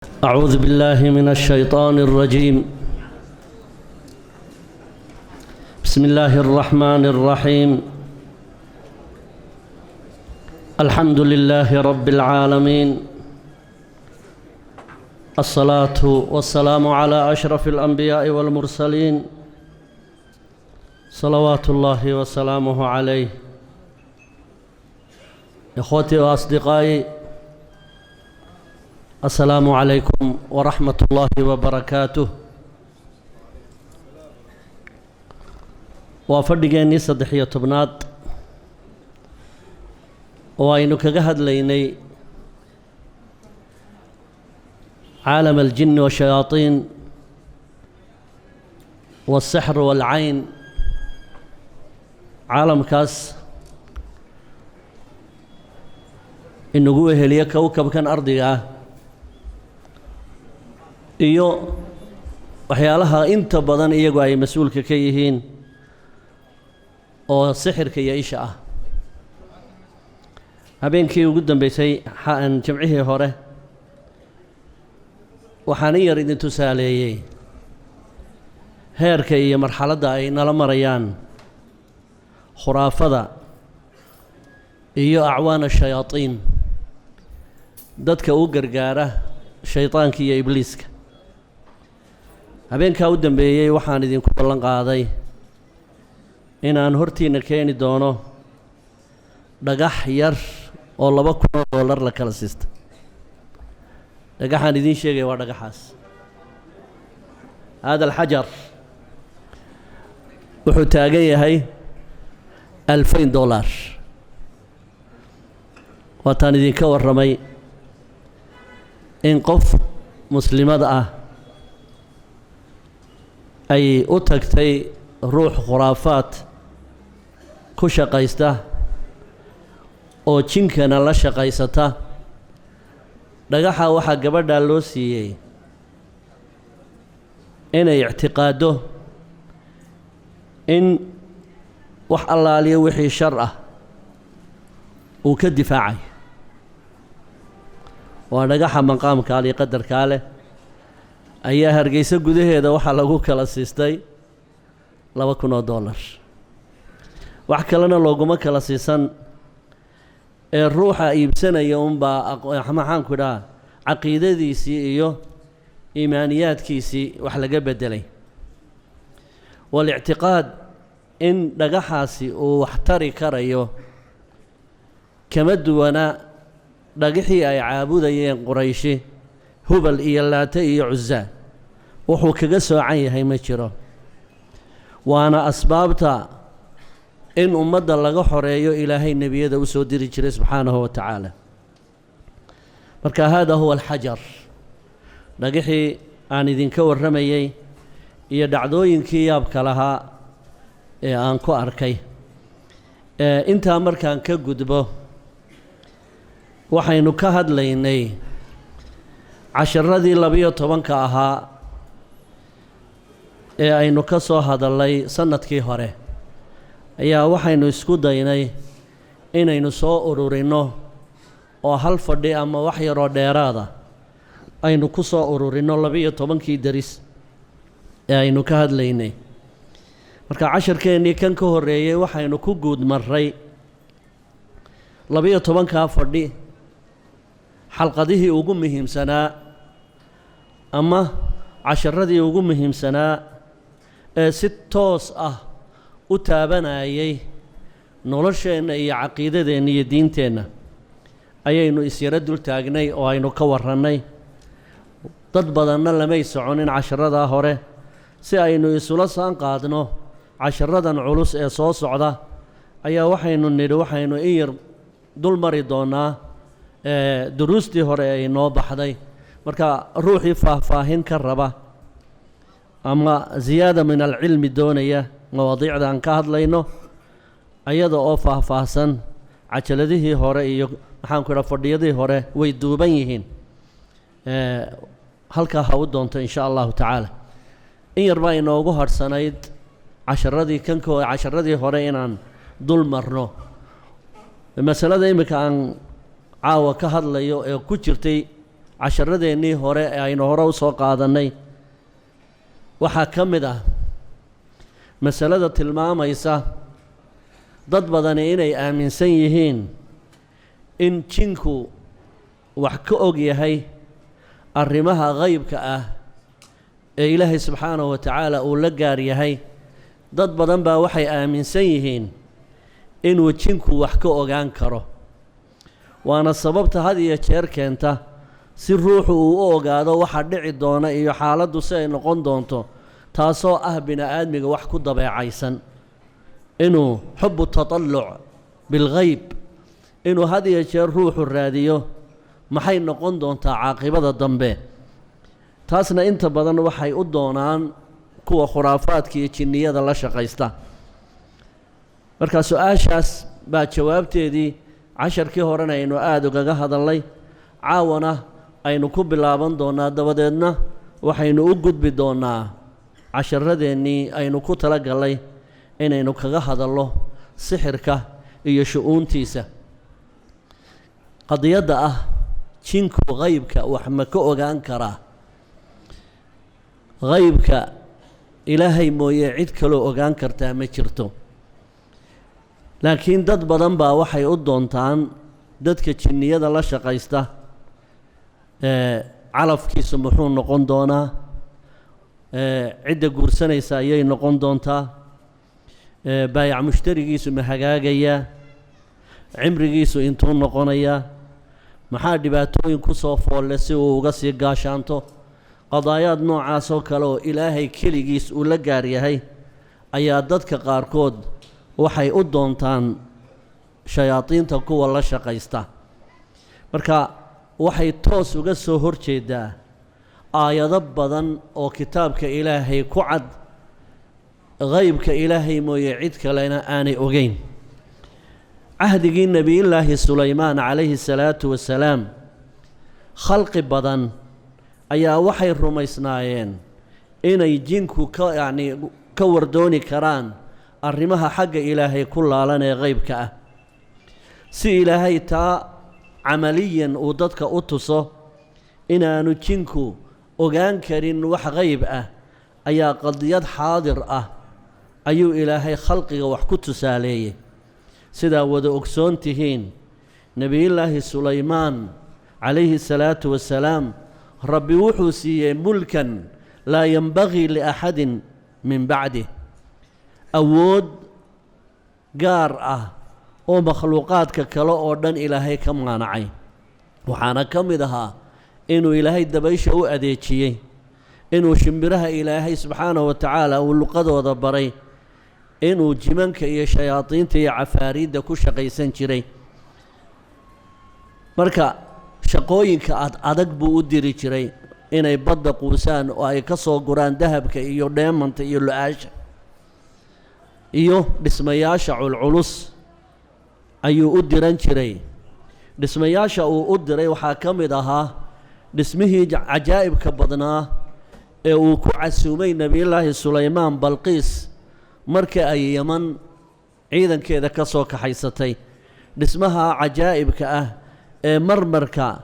أعوذ بالله من الشيطان الرجيم. بسم الله الرحمن الرحيم. الحمد لله رب العالمين، الصلاة والسلام على أشرف الأنبياء والمرسلين صلوات الله وسلامه عليه. إخوتي وأصدقائي، السلام عليكم ورحمة الله وبركاته. وفرقيني صدحية تبنات وأينو كجهد ليني عالم الجن والشياطين والسحر والعين. عالم كاس إنه جوه هليا كوكب كان أرضي iyo waxyaalaha inta badan iyagu ay mas'uulka ka yihiin oo sixirka iyo isha ah. habeenkii ugu dambeysay jimcihii hore waxaan yar idin tusaaleeyay heerka iyo marxaladda ay nala marayaan khuraafada iyo acwaan shayaatiin, dadka u gargaara shaytaanka iyo ibliiska. habeenkaa u dambeeyey waxaan idinku ballan qaaday inaan hortiina keeni doono dhagax yar oo $2,000 la kala siista. dhagaxaan idiin sheegaya waa dhagaxaas. hada alxajar wuxuu taagan yahay $2,000. waataan idinka warramay in qof muslimada ah ay u tagtay ruux khuraafaad ku shaqaysta oo jinkana la shaqaysata. dhagaxa waxaa gabadhaa loo siiyey inay ictiqaado in wax allaaliyo wixii shar ah uu ka difaacay. waa dhagaxa maqaamkaa iyo qadarkaa leh ayaa Hargeysa gudaheeda waxaa lagu kala siistay $2,000. wax kalena looguma kala siisan ee ruuxa iibsanaya unbaa maxaanku idhaha caqiidadiisii iyo iimaaniyaadkiisii wax laga beddelay. walictiqaad in dhagaxaasi uu wax tari karayo kama duwana dhagixii ay caabudayeen qurayshi, hubal iyo laata iyo cuzaa. wuxuu kaga soocan yahay ma jiro. waana asbaabta in ummadda laga xoreeyo ilaahay nebiyada u soo diri jiray subxaanahu wa tacaala. marka hada huwa alxajar, dhagixii aan idinka warramayey iyo dhacdooyinkii yaabka lahaa ee aan ku arkay. intaa markaan ka gudbo, waxaynu ka hadlaynay casharadii 12 ahaa ee aynu ka soo hadalnay sanadkii hore ayaa waxaynu isku daynay inaynu soo ururinno oo hal fadhi ama wax yaroo dheeraada aynu ku soo ururinno 12kii daris ee aynu ka hadlaynay. marka casharkeennii kan ka horreeyey waxaynu ku guud marray 12kaa fadhi xalqadihii ugu muhiimsanaa ama casharadii ugu muhiimsanaa ee si toos ah u taabanayay nolosheenna iyo caqiidadeenna iyo diinteenna ayaynu isyaro dul taagnay oo aynu ka warrannay. dad badanna lamay soconin casharadaa hore si aynu isula saan qaadno casharadan culus ee soo socda ayaa waxaynu nidhi waxaynu in yar dul mari doonnaa duruustii hore ay noo baxday. marka ruuxii faahfaahin ka raba ama ziyaada min alcilmi doonaya mawaadiicda aan ka hadlayno ayada oo faahfaahsan, cajaladihii hore iyo maxaanku idhaha fadhiyadii hore way duuban yihiin. halkaa ha u doonto in sha allahu tacaala. in yar baa inoogu hadhsanayd casharadii hore inaan dul marno. masalada imika aan caawa ka hadlayo ee ku jirtay casharadeenii hore ee aynu hore u soo qaadannay waxaa ka mid ah masalada tilmaamaysa dad badani inay aaminsan yihiin in jinku wax ka og yahay arrimaha qaybka ah ee ilaahay subxaanahu wa tacaala uu la gaar yahay. dad badan baa waxay aaminsan yihiin inuu jinku wax ka ogaan karo, waana sababta had iyo jeer keenta si ruuxu uu u ogaado waxa dhici doona iyo xaaladdu si ay noqon doonto, taasoo ah bini aadmiga wax ku dabeecaysan inuu xubbu tatalluc bilghayb, inuu had iyo jeer ruuxu raadiyo maxay noqon doontaa caaqibada dambe. taasna inta badan waxay u doonaan kuwa khuraafaadka iyo jinniyada la shaqaysta. marka su-aashaas baa jawaabteedii casharkii horena aynu aada ugaga hadalnay, caawana aynu ku bilaaban doonaa, dabadeedna waxaynu u gudbi doonaa casharadeenii aynu ku tala gallay inaynu kaga hadallo sixirka iyo shu-uuntiisa. qadiyadda ah jinku qaybka wax ma ka ogaan karaa? qaybka ilaahay mooye cid kaloo ogaan kartaa ma jirto, laakiin dad badan baa waxay u doontaan dadka jinniyada la shaqaysta calafkiisu muxuu noqon doonaa, cidda guursanaysa ayay noqon doontaa, baayac mushtarigiisu ma hagaagayaa, cimrigiisu intuu noqonayaa, maxaa dhibaatooyin ku soo foolle si uu uga sii gaashaanto. qadaayaad noocaas oo kale oo ilaahay keligiis uu la gaar yahay ayaa dadka qaarkood waxay u doontaan shayaadiinta kuwa la shaqaysta. marka waxay toos uga soo horjeedaa aayado badan oo kitaabka ilaahay ku cad qaybka ilaahay mooye cid kalena aanay ogeyn. cahdigii nebiyullaahi sulaymaan calayhi salaatu wasalaam khalqi badan ayaa waxay rumaysnaayeen inay jinku ka wardooni karaan arrimaha xagga ilaahay ku laalan ee qaybka ah. si ilaahay taa camaliyan uu dadka u tuso inaanu jinku ogaan karin wax qayb ah, ayaa qadiyad xaadir ah ayuu ilaahay khalqiga wax ku tusaaleeyey. sidaa wada ogsoon tihiin nebiyullaahi sulaymaan calayhi salaatu wasalaam rabbi wuxuu siiyey mulkan laa yenbagii liaxadin min bacdih, awood gaar ah oo makhluuqaadka kale oo dhan ilaahay ka maanacay. waxaana ka mid ahaa inuu ilaahay dabaysha u adeejiyey, inuu shimbiraha ilaahay subxaanahu wa tacaala uu luqadooda baray, inuu jimanka iyo shayaadiinta iyo cafaariidda ku shaqaysan jiray. marka shaqooyinka adag buu u diri jiray, inay badda quusaan oo ay ka soo guraan dahabka iyo dheemanta iyo lu-aasha, iyo dhismayaasha culculus ayuu u diran jiray. dhismayaasha uu u diray waxaa ka mid ahaa dhismihii cajaa'ibka badnaa ee uu ku casuumay nebiyullaahi sulaymaan balqiis marka ay yaman ciidankeeda ka soo kaxaysatay. dhismaha cajaa'ibka ah ee marmarka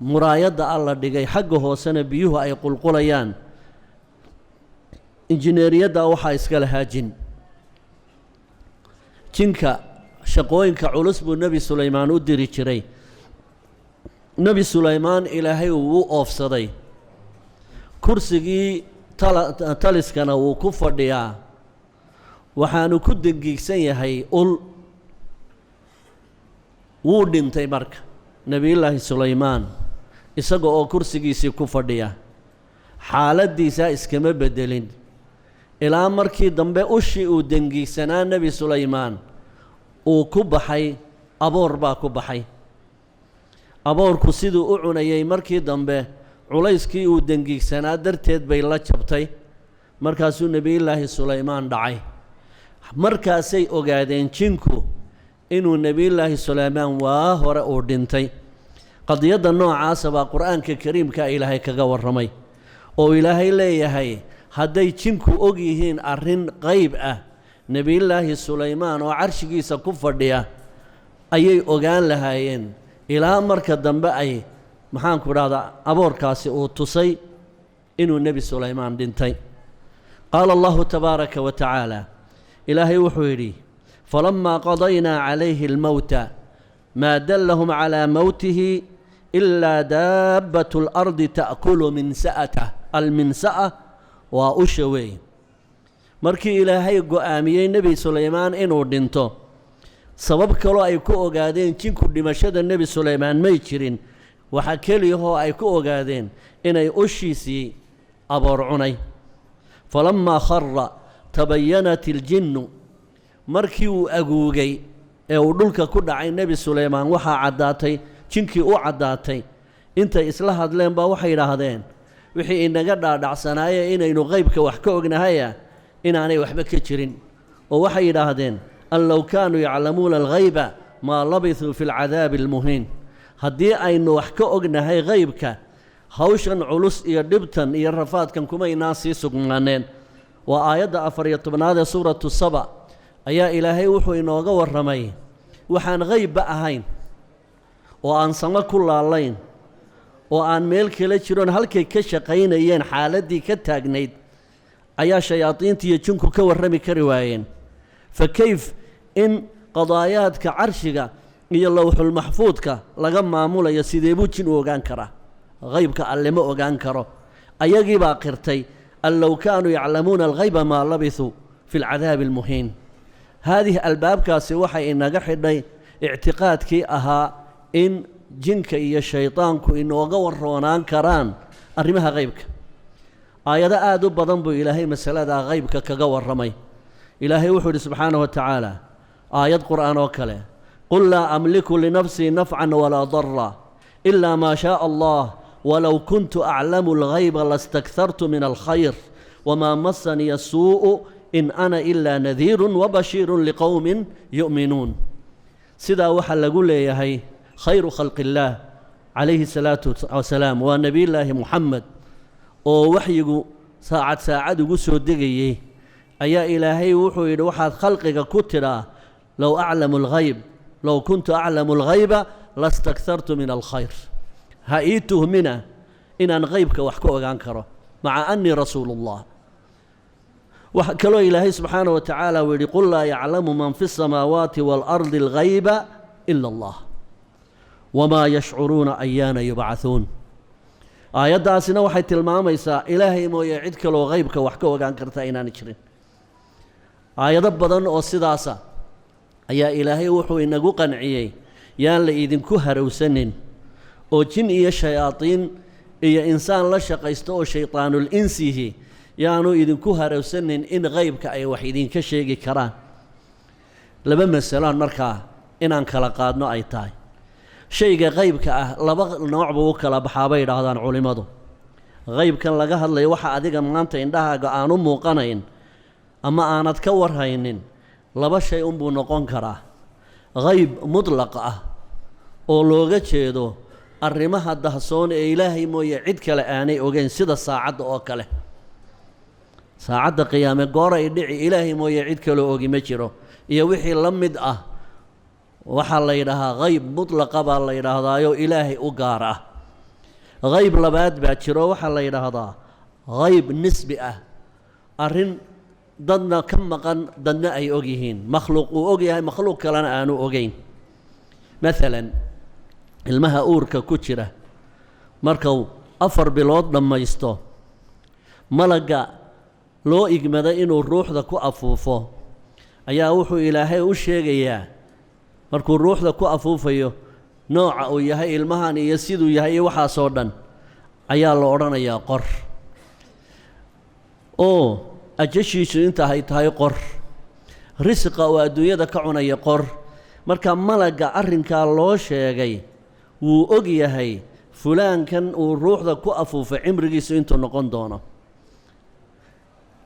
muraayadda alla dhigay, xagga hoosena biyuhu ay qulqulayaan. injineeriyadda waxaa iska lahaa jinka shaqooyinka culus buu nebi sulaymaan u diri jiray. nebi sulaymaan ilaahay uu u oofsaday, kursigii taliskana wuu ku fadhiyaa, waxaanu ku dangiigsan yahay ul. wuu dhintay marka nebiyullaahi sulaymaan isaga oo kursigiisii ku fadhiya. xaaladdiisaa iskama beddelin ilaa markii dambe ushii uu dangiigsanaa nebi sulaymaan uu ku baxay, aboor baa ku baxay. aboorku siduu u cunayay markii dambe culayskii uu dangiigsanaa darteed bay la jabtay, markaasuu nebiyullaahi sulaymaan dhacay. markaasay ogaadeen jinku inuu nebiyullaahi sulaymaan waa hore uu dhintay. qadiyadda noocaasa baa qur-aanka kariimka ilaahay kaga warramay, oo ilaahay leeyahay hadday jinku og yihiin arrin qayb ah, nebiyullaahi sulaymaan oo carshigiisa ku fadhiya ayay ogaan lahaayeen ilaa marka dambe ay maxaanku idhahdaa aboorkaasi uu tusay inuu nebi sulaymaan dhintay. qaala allahu tabaaraka wa tacaala, ilaahay wuxuu yidhi falamaa qadaynaa calayhi almowta maa dallahum calaa mowtihi ilaa daabbatu اlardi ta'kulu minsa'atah. alminsa'a waa usha weey. markii ilaahay go'aamiyey nebi sulaymaan inuu dhinto, sabab kaloo ay ku ogaadeen jinku dhimashada nebi sulaymaan may jirin. waxaa keliyahoo ay ku ogaadeen inay ushiisii aboor cunay. falamaa khara tabayanat iljinnu, markii uu aguugay ee uu dhulka ku dhacay nebi sulaymaan, waxaa caddaatay, jinkii u caddaatay, intay isla hadleen baa waxay yidhaahdeen wixii inaga dhaadhacsanaayee inaynu qaybka wax ka ognahaya inaanay waxba ka jirin. oo waxay yidhaahdeen an low kaanuu yaclamuuna alghayba maa labisuu fi alcadaabi almuhiin. haddii aynu wax ka ognahay qaybka, hawshan culus iyo dhibtan iyo rafaadkan kumaynaan sii sugnaaneen. waa aayadda 14 ee suuratu saba ayaa ilaahay wuxuu inooga warramay waxaan qaybba ahayn, oo aan samo ku laalayn, oo aan meel kala jiroon halkay ka shaqaynayeen xaaladdii ka taagnayd ayaa shayaadiinta iyo jinku ka warrami kari waayeen. fa kayf in qadaayaadka carshiga iyo lowxulmaxfuudka laga maamulayo, sidee buu jin u ogaan karaa? qaybka alle ma ogaan karo. ayagii baa qirtay an low kaanuu yaclamuuna alghayba maa labisuu fi alcadaabi almuhiin. haadihi albaabkaasi waxay inaga xidhay ictiqaadkii ahaa in jinka iyo shaydaanku inooga warroonaan karaan arrimaha qaybka. aayado aad u badan buu ilaahay masaladaa qaybka kaga warramay. ilaahay wuxuu yidhi subxaanahu wa tacaala, aayad qur'aan oo kale, qul laa amliku linafsii nafcan walaa darra ilaa maa shaaa allah walow kuntu aclamu alghayba lastakthartu min alkhayr wamaa masaniya asuu'u in ana ilaa nadiirun wabashiirun liqowmin yu'minuun. sidaa waxaa lagu leeyahay khayru khalqi illaah calayhi salaatu wasalaam, waa nebiyullaahi muxamed, oo waxyigu saacad saacad ugu soo degayey. ayaa ilaahay wuxuu yidhi waxaad khalqiga ku tidhaa low aclamu alghayb low kuntu aclamu alghayba lastakthartu min alkhayr. ha ii tuhmina inaan qaybka wax ka ogaan karo maca annii rasuulullah. waxa kaloo ilaahay subxaanahu wa tacaala uu yidhi qul laa yaclamu man fi الsamaawaati waalardi alghayba ila allah wamaa yashcuruuna ayaana yubcahuun. aayaddaasina waxay tilmaamaysaa ilaahay mooye cid kaloo qaybka wax ka ogaan karta inaana jirin. aayado badan oo sidaasa ayaa ilaahay wuxuu inagu qanciyey yaan la idinku harowsanin, oo jin iyo shayaadiin iyo insaan la shaqaysto oo shaydaanul insihi yaanu idinku harowsanin in qaybka ay wax idinka sheegi karaan. laba masalaan markaa inaan kala qaadno ay tahay. shayga qaybka ah laba nooc buu u kala baxaa bay yidhaahdaan culimmadu. qaybkan laga hadlayo waxa adiga maanta indhahaaga aan u muuqanayn ama aanad ka warhaynin, laba shay unbuu noqon karaa. qayb mutlaq ah oo looga jeedo arrimaha dahsoon ee ilaahay mooye cid kale aanay ogeyn, sida saacadda oo kale. saacadda qiyaame gooray dhici ilaahay mooye cid kaloo ogi ma jiro, iyo wixii la mid ah. waxaa la yidhaahaa qayb mutlaqa baa la yidhaahdaayo ilaahay u gaar ah. qayb labaad baa jiro, waxaa la yidhaahdaa qayb nisbi ah, arrin dadna ka maqan dadna ay og yihiin, makhluuq uu og yahay makhluuq kalena aanu ogeyn. maalan ilmaha uurka ku jira markuu 4 bilood dhammaysto, malagga loo igmada inuu ruuxda ku afuufo ayaa wuxuu ilaahay u sheegayaa markuu ruuxda ku afuufayo nooca uu yahay ilmahan iyo siduu yahay iyo waxaasoo dhan ayaa la odhanayaa qor, oo ajashiisu intahay tahay qor, risqa oo adduunyada ka cunaya qor. marka malagga arrinkaa loo sheegay wuu og yahay fulaankan uu ruuxda ku afuufay cimrigiisu intuu noqon doono.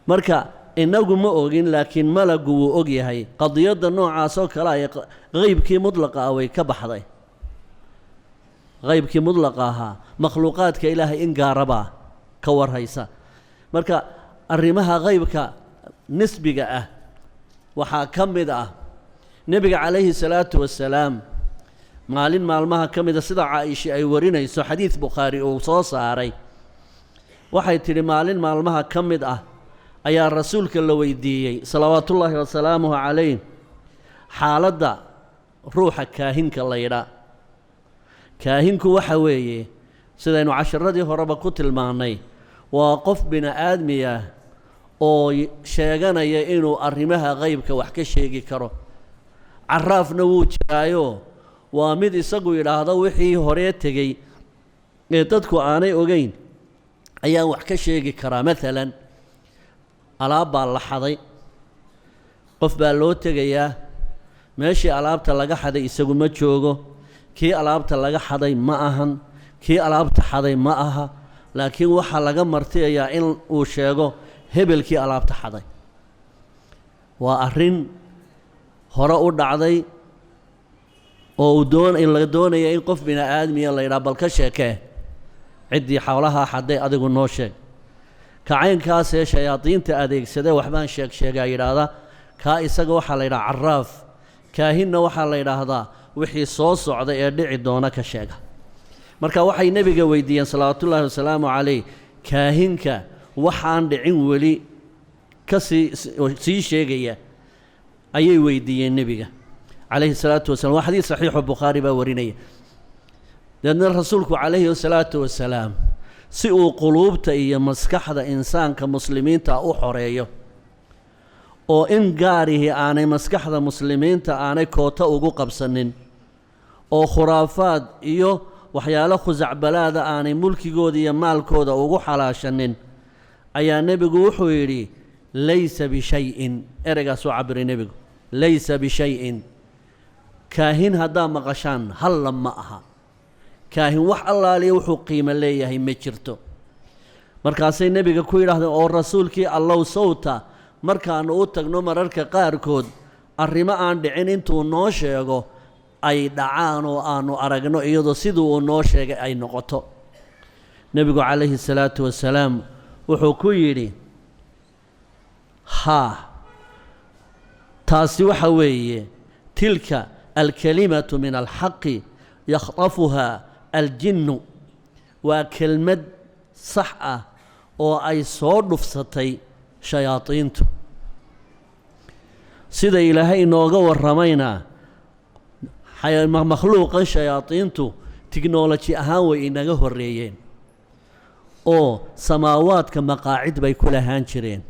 marka inagu ma ogin, laakiin malaggu wuu og yahay. qadiyadda noocaasoo kale ay qaybkii mudlaqa ah way ka baxday. qaybkii mudlaqa ahaa makhluuqaadka ilaahay in gaarabaa ka warhaysa. marka arrimaha qaybka nisbiga ah waxaa ka mid ah nebiga calayhi salaatu wassalaam maalin maalmaha ka mida sida caaisha ay warinayso xadiid bukhaari uu soo saaray waxay tidhi maalin maalmaha ka mid ah ayaa rasuulka la weydiiyey salawaatullaahi wasalaamuhu calayh xaaladda ruuxa kaahinka la yidhaa kaahinku waxa weeye sidaynu casharadii horeba ku tilmaannay waa qof bini aadmi ah oo sheeganaya inuu arrimaha qaybka wax ka sheegi karo caraafna wuu jiraayo waa mid isagu yidhaahdo wixii horee tegey ee dadku aanay ogeyn ayaa wax ka sheegi karaa maalan alaab baa la xaday qof baa loo tegayaa meeshii alaabta laga xaday isagu ma joogo kii alaabta laga xaday ma ahan kii alaabta xaday ma aha laakiin waxaa laga martiyayaa in uu sheego hebelkii alaabta xaday waa arrin hore u dhacday oo la doonaya in qof bini aadmiya la yidhaha bal ka sheekee ciddii xoolahaa xadday adigu noo sheeg kacaynkaasee shayaadiinta adeegsadee waxbaan sheegaa yidhaahda kaa isaga waxaa la yidhaha caraaf kaahinna waxaa la yidhaahdaa wixii soo socda ee dhici doona ka sheega marka waxay nebiga weydiiyeen salawaatullaahi wasalaamu calayh kaahinka waxaan dhicin weli ka sii sheegaya ayay weydiiyeen nebiga calayhi salaatu wasalam waa xadiis saxiixu bukhaari baa warinaya deedna rasuulku calayhi salaatu wasalaam si uu quluubta iyo maskaxda insaanka muslimiinta u xoreeyo oo in gaarihii aanay maskaxda muslimiinta aanay koota ugu qabsanin oo khuraafaad iyo waxyaalo khusacbalaada aanay mulkigooda iyo maalkooda ugu xalaashanin ayaa nebigu wuxuu yidhi laysa bishayin ereygaasuu cabiray nebigu laysa bishayin kaahin haddaa maqashaan halla ma aha kaahin wax allaaliya wuxuu qiimo leeyahay ma jirto markaasay nebiga ku yidhaahdeen oo rasuulkii allow sawta markaannu u tagno mararka qaarkood arrimo aan dhicin intuu noo sheego ay dhacaan oo aannu aragno iyadoo siduu uu noo sheegay ay noqoto nebigu calayhi salaatu wasalaam wuxuu ku yidhi haa taasi waxa weeye tilka alkalimatu min alxaqi yakhtafuhaa aljinnu waa kelmad sax ah oo ay soo dhufsatay shayaadiintu sida ilaahay inooga warramayna makhluuqan shayaadiintu tiknoloji ahaan way inaga horreeyeen oo samaawaadka maqaacid bay ku lahaan jireen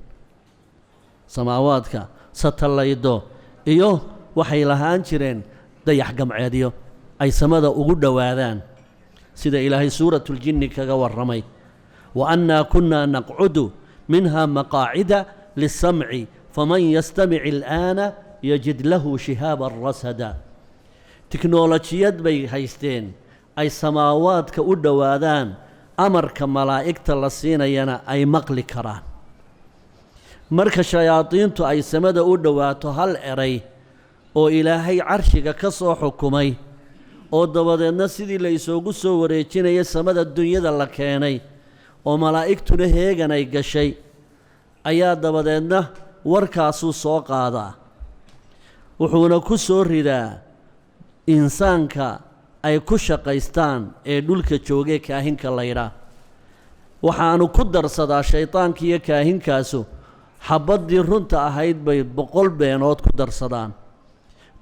samaawaadka satalaydo iyo waxay lahaan jireen dayax gamceedyo ay samada ugu dhowaadaan sida ilaahay suuratuljinni kaga warramay wa annaa kunnaa naqcudu minha maqaacida lisamci faman yastamic il'aana yajid lahu shihaaban rasada tiknolojiyad bay haysteen ay samaawaadka u dhowaadaan amarka malaa'igta la siinayana ay maqli karaan marka shayaadiintu ay samada u dhowaato hal eray oo ilaahay carshiga ka soo xukumay oo dabadeedna sidii la isoogu soo wareejinaya samada dunyada la keenay oo malaa'igtuna heegan ay gashay ayaa dabadeedna warkaasuu soo qaadaa wuxuuna ku soo ridaa insaanka ay ku shaqaystaan ee dhulka joogee kaahinka laydhaa waxaanu ku darsadaa shaydaanka iyo kaahinkaasu xabaddii runta ahayd bay 100 beenood ku darsadaan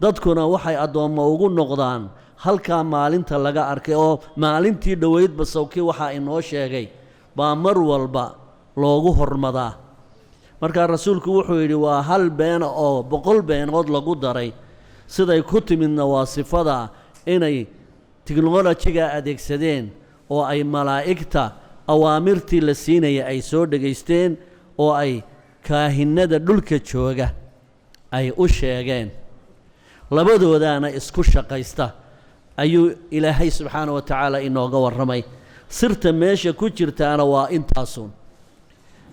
dadkuna waxay addoommo ugu noqdaan halkaa maalinta laga arkay oo maalintii dhoweydba sawkii waxaa inoo sheegay baa mar walba loogu hormadaa markaa rasuulku wuxuu yidhi waa hal beena oo 100 beenood lagu daray siday ku timidna waa sifada inay tiknolojiga adeegsadeen oo ay malaa'igta awaamirtii la siinaya ay soo dhegaysteen oo ay kaahinada dhulka jooga ay u sheegeen labadoodaana isku shaqaysta ayuu ilaahay subxaana wa tacaala inooga warramay sirta meesha ku jirtaana waa intaasun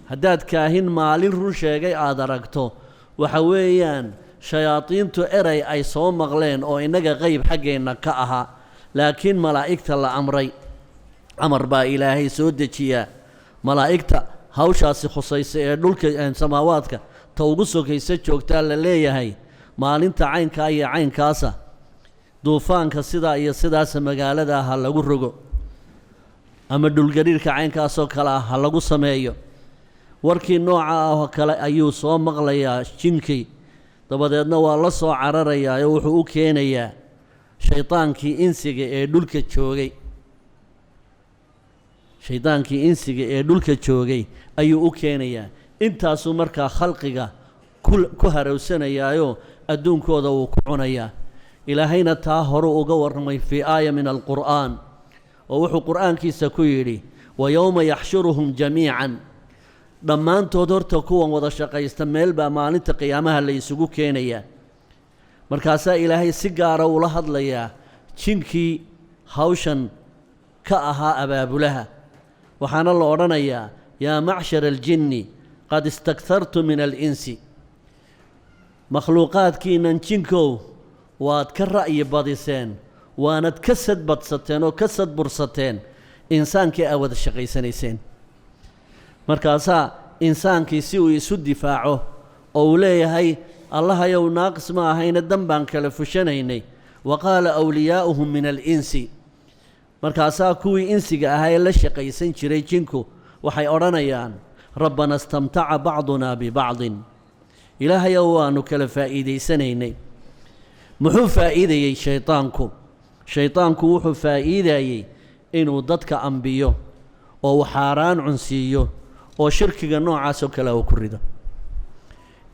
haddaad kaahin maalin run sheegay aad aragto waxa weeyaan shayaadiintu eray ay soo maqleen oo innaga qayb xaggeenna ka ahaa laakiin malaa'igta la amray amar baa ilaahay soo dejiyaa malaa'igta hawshaasi khusaysa ee dhulka samaawaadka ta ugu sokaysa joogtaa la leeyahay maalinta caynkaa iyo caynkaasa duufaanka sidaa iyo sidaasa magaalada ha lagu rogo ama dhulgariirka caynkaasoo kale ah ha lagu sameeyo warkii nooca ah oo kale ayuu soo maqlayaa jinkii dabadeedna waa la soo cararayaa oo wuxuu u keenayaa shaydaankii insiga ee dhulka joogay shaydaankii insiga ee dhulka joogay ayuu u keenayaa intaasuu markaa khalqiga ku harowsanayaayo adduunkooda wuu ku cunayaa ilaahayna taa horuu uga warramay fii aaya min alqur'aan oo wuxuu qur'aankiisa ku yidhi wayowma yaxshuruhum jamiican dhammaantood horta kuwan wada shaqaysta meel baa maalinta qiyaamaha la isugu keenayaa markaasaa ilaahay si gaara ula hadlayaa jinkii hawshan ka ahaa abaabulaha waxaana la odhanayaa yaa macshara aljinni qad istakhartu min alinsi makhluuqaadkiinnan jinkow waad ka ra'yi badiseen waanad ka sadbadsateen oo ka sadbursateen insaankii aa wada shaqaysanayseen markaasaa insaankii si uu isu difaaco oo uu leeyahay allahayow naaqis ma ahayna dan baan kala fushanaynay wa qaala awliyaa'uhum min alinsi markaasaa kuwii insiga ahaa ee la shaqaysan jiray jinku waxay odhanayaan rabbana istamtaca bacdunaa bibacdin ilaahayow waannu kala faa'iidaysanaynay muxuu faa'iidayey shaydaanku wuxuu faa'iidayey inuu dadka ambiyo oo uu xaaraan cunsiiyo oo shirkiga noocaasoo kale uu ku rido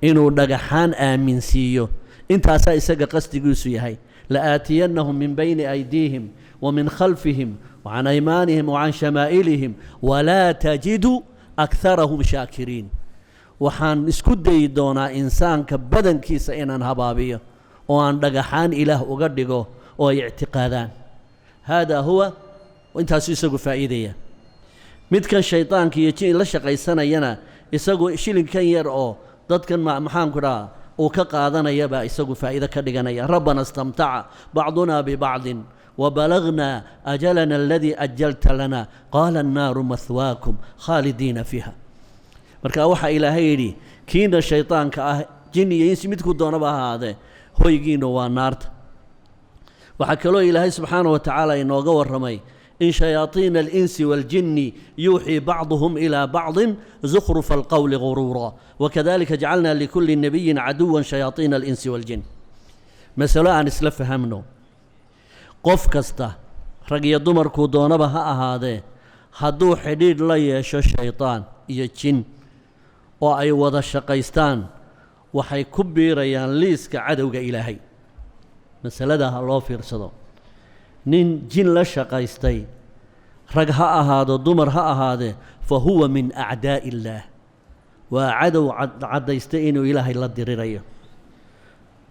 inuu dhagaxaan aaminsiiyo intaasaa isaga qasdigiisu yahay la'aatiyannahum min bayni aydiihim wa min khalfihim wa can aymaanihim wa can shamaa'ilihim walaa tajidu akharahum shaakiriin waxaan isku dayi doonaa insaanka badankiisa inaan habaabiyo oo aan dhagaxaan ilaah uga dhigo oo ay ictiqaadaan haadaa huwa intaasuu isagu faa'iidaya midkan shaydaanka iyo jin la shaqaysanayana isagu shilinkan yar oo dadkan maxaanku dhaha uu ka qaadanaya baa isagu faa'iido ka dhiganaya rabbana istamtaca bacdunaa bibacdin وبلغنا أجلنا الذي أجلت لنا قال النار مثواكم خالدين فيها marka waxa ilaahay yidhi kiina shaydaanka ah jin iyo insi midku doonaba ahaadee hoygiina waa naarta waxaa kaloo ilaahay subxaanahu wa tacaala inooga warramay in shayaaiina alinsi waaljinni yuuxii bacduhum ilaa bacdin zukhrufa alqowli guruura wakadalika jacalna likulli nabiyin caduwan shayaaiina alinsi waaljin masalo aan isla fahamno qof kasta rag iyo dumarkuu doonaba ha ahaadee hadduu xidhiidh la yeesho shaydaan iyo jin oo ay wada shaqaystaan waxay ku biirayaan liiska cadowga ilaahay masalada ha loo fiirsado nin jin la shaqaystay rag ha ahaado dumar ha ahaadee fa huwa min acdaa'i illaah waa cadow caddaystay inuu ilaahay la dirirayo